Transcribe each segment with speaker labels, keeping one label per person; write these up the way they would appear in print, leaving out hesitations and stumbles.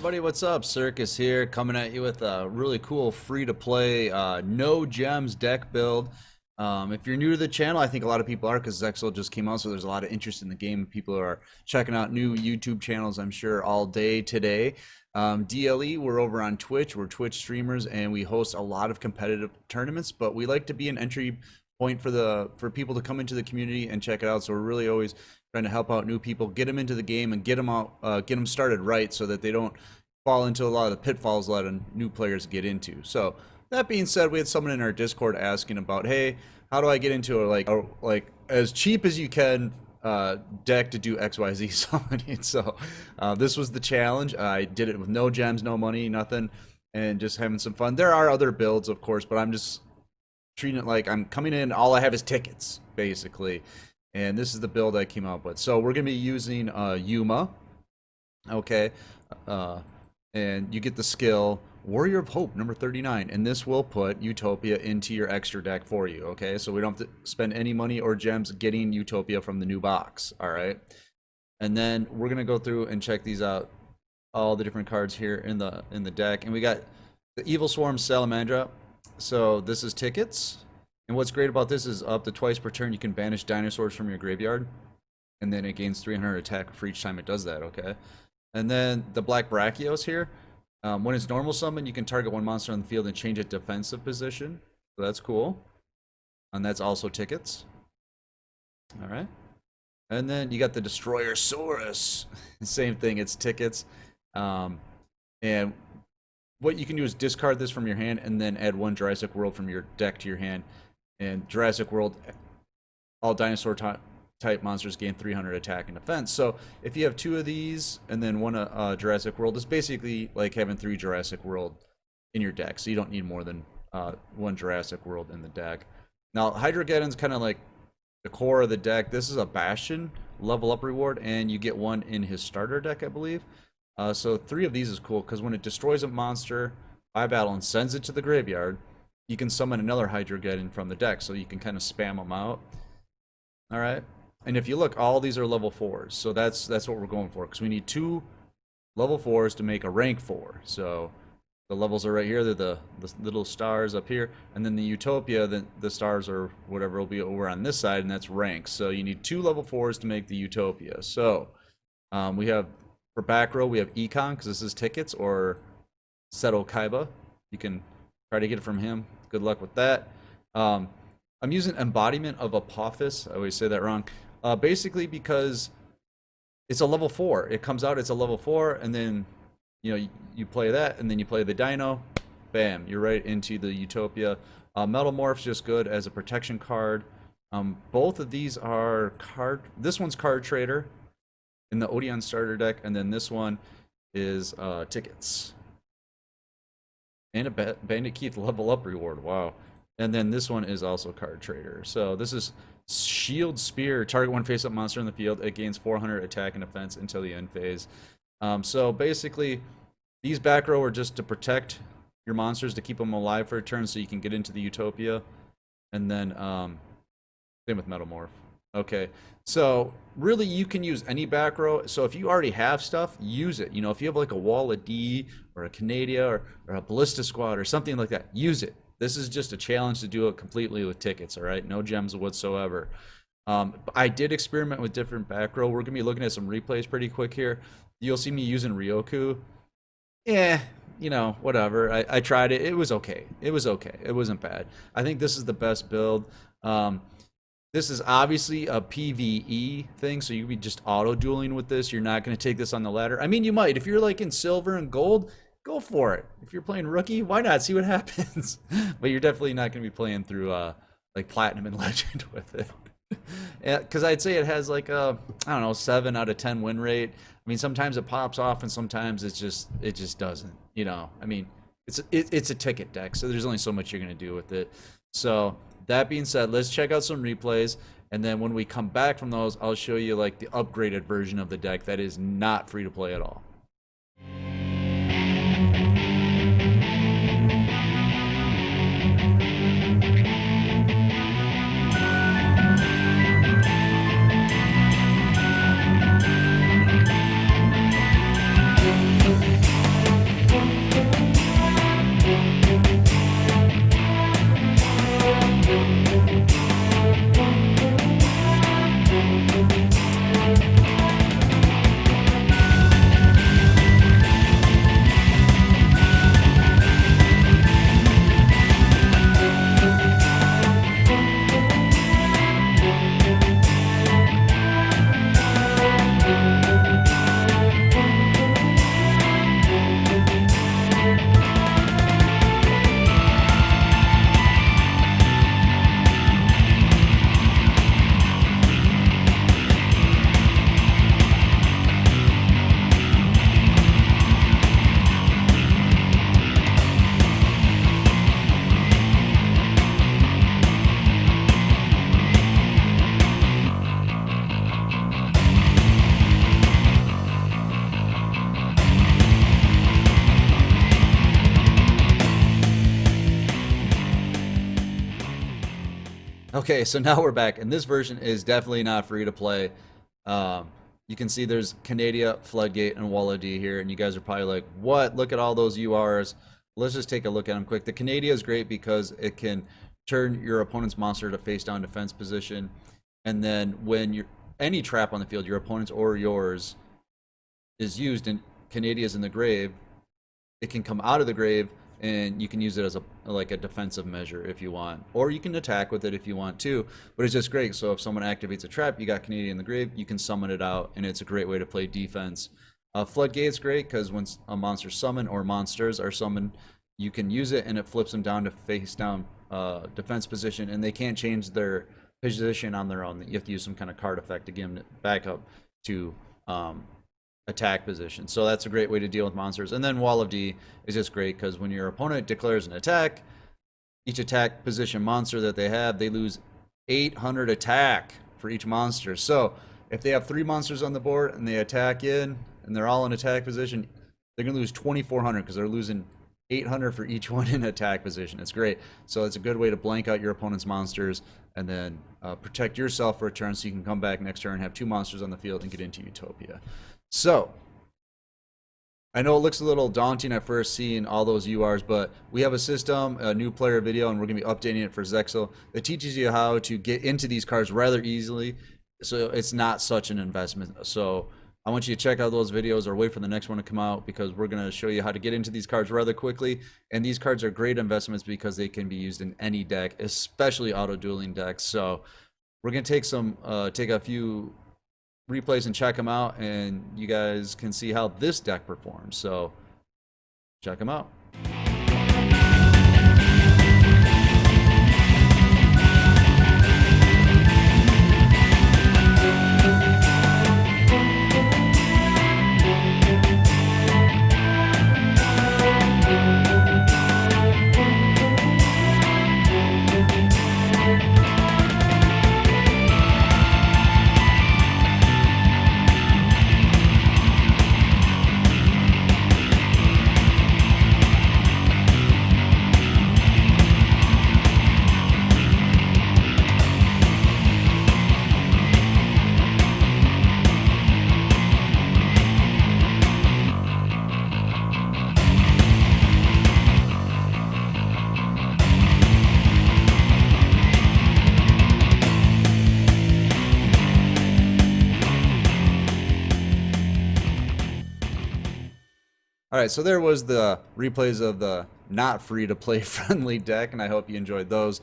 Speaker 1: everybody, what's up? Circus here, coming at you with a really cool free-to-play no gems deck build. If you're new to the channel, I think a lot of people are because Zexal just came out, so there's a lot of interest in the game. People are checking out new YouTube channels, I'm sure, all day today. DLE, we're over on Twitch. We're Twitch streamers, and we host a lot of competitive tournaments, but we like to be an entry point for people to come into the community and check it out. So we're really always trying to help out new people, get them into the game, and get them started right, so that they don't fall into a lot of the pitfalls a lot of new players get into. So that being said, we had someone in our Discord asking about, hey, how do I get into like as cheap as you can deck to do XYZ summoning? So this was the challenge. I did it with no gems, no money, nothing, and just having some fun. There are other builds, of course, but I'm just treating it like I'm coming in, all I have is tickets, basically. And this is the build I came up with. So we're going to be using Yuma, okay, and you get the skill Warrior of Hope, number 39, and this will put Utopia into your extra deck for you, okay? So we don't have to spend any money or gems getting Utopia from the new box, all right? And then we're going to go through and check these out, all the different cards here in the deck. And we got the Evil Swarm Salamandra. So this is tickets. And what's great about this is up to twice per turn you can banish dinosaurs from your graveyard, and then it gains 300 attack for each time it does that, okay? And then the Black Brachios here, when it's normal summon, you can target one monster on the field and change its defensive position. So that's cool. And that's also tickets. All right. And then you got the Destroyer Saurus. Same thing, it's tickets. And what you can do is discard this from your hand and then add one Jurassic World from your deck to your hand. And Jurassic World, all dinosaur type monsters gain 300 attack and defense. So if you have two of these and then one Jurassic World, it's basically like having 3 Jurassic World in your deck. So you don't need more than one Jurassic World in the deck. Now Hydrogeddon's kind of like the core of the deck. This is a Bastion level up reward, and you get one in his starter deck, I believe. So 3 of these is cool because when it destroys a monster by battle and sends it to the graveyard, you can summon another Hydrogeddon from the deck, so you can kind of spam them out. All right, and if you look, all these are level 4s, so that's what we're going for, because we need 2 level 4s to make a rank 4. So the levels are right here. They're the little stars up here, and then the Utopia, the stars or whatever will be over on this side, and that's ranks. So you need 2 level 4s to make the Utopia. So we have, for back row, we have Econ, because this is tickets, or Seto Kaiba. You can try to get it from him. Good luck with that. I'm using Embodiment of Apophis. I always say that wrong. Basically because it's a level 4. It comes out, it's a level 4, and then you play that, and then you play the Dino. Bam, you're right into the Utopia. Metal Morph's just good as a protection card. Both of these are this one's Card Trader in the Odeon starter deck, and then this one is tickets. And a Bandit Keith level up reward, wow. And then this one is also Card Trader. So this is Shield Spear. Target one face-up monster in the field. It gains 400 attack and defense until the end phase. So basically, these back row are just to protect your monsters, to keep them alive for a turn so you can get into the Utopia. And then, same with Metal Morph. Okay, so really you can use any back row. So if you already have stuff, use it. If you have like a Wall of D or a Canadia or a Ballista Squad or something like that, use it. This is just a challenge to do it completely with tickets, all right? No gems whatsoever. I did experiment with different back row. We're going to be looking at some replays pretty quick here. You'll see me using Ryoku. Whatever. I tried it. It was okay. It was okay. It wasn't bad. I think this is the best build. This is obviously a PvE thing, so you could be just auto-dueling with this. You're not going to take this on the ladder. I mean, you might. If you're like in silver and gold, go for it. If you're playing rookie, why not? See what happens. But you're definitely not going to be playing through like platinum and legend with it. Because I'd say it has like a, I don't know, 7 out of 10 win rate. I mean, sometimes it pops off and sometimes it just doesn't. I mean, it's a ticket deck, so there's only so much you're going to do with it. So that being said, let's check out some replays, and then when we come back from those, I'll show you like the upgraded version of the deck that is not free to play at all. Okay, so now we're back, and this version is definitely not free to play. You can see there's Canadia, Floodgate, and Walla D here, and you guys are probably like, what? Look at all those URs. Let's just take a look at them quick. The Canadia is great because it can turn your opponent's monster to face down defense position, and then when you're any trap on the field, your opponent's or yours, is used and Canadia's in the grave, it can come out of the grave and you can use it as a like a defensive measure if you want, or you can attack with it if you want to. But it's just great. So if someone activates a trap, you got Canadian in the grave, you can summon it out, and it's a great way to play defense. Floodgate's great because when a monster summoned or monsters are summoned, you can use it and it flips them down to face down defense position, and they can't change their position on their own. You have to use some kind of card effect to give them back up to attack position. So that's a great way to deal with monsters. And then Wall of D is just great because when your opponent declares an attack, each attack position monster that they have, they lose 800 attack for each monster. So if they have 3 monsters on the board and they attack in and they're all in attack position, they're going to lose 2,400 because they're losing 800 for each one in attack position. It's great. So it's a good way to blank out your opponent's monsters and then protect yourself for a turn so you can come back next turn and have 2 monsters on the field and get into Utopia. So I know it looks a little daunting at first seeing all those URs, but we have a system, a new player video, and we're going to be updating it for Zexal that teaches you how to get into these cards rather easily, so it's not such an investment. So I want you to check out those videos or wait for the next one to come out, because we're going to show you how to get into these cards rather quickly. And these cards are great investments because they can be used in any deck, especially auto-dueling decks. So we're going to take a few replays and check them out, and you guys can see how this deck performs. So check them out. All right, so there was the replays of the not free to play friendly deck, and I hope you enjoyed those.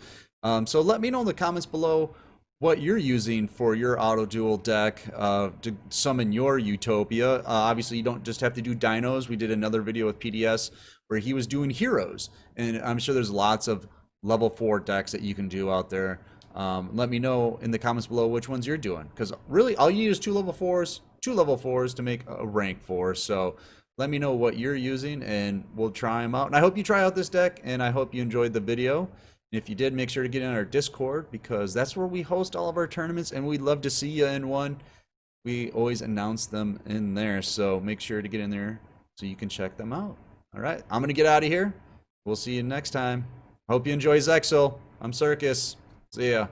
Speaker 1: So let me know in the comments below what you're using for your auto duel deck to summon your Utopia. Obviously, you don't just have to do dinos. We did another video with PDS where he was doing heroes, and I'm sure there's lots of level 4 decks that you can do out there. Let me know in the comments below which ones you're doing, because really all you need is 2 level 4s to make a rank 4. So let me know what you're using and we'll try them out. And I hope you try out this deck, and I hope you enjoyed the video. And if you did, make sure to get in our Discord, because that's where we host all of our tournaments, and we'd love to see you in one. We always announce them in there, so make sure to get in there so you can check them out. All right, I'm going to get out of here. We'll see you next time. Hope you enjoy Zexal. I'm Circus. See ya.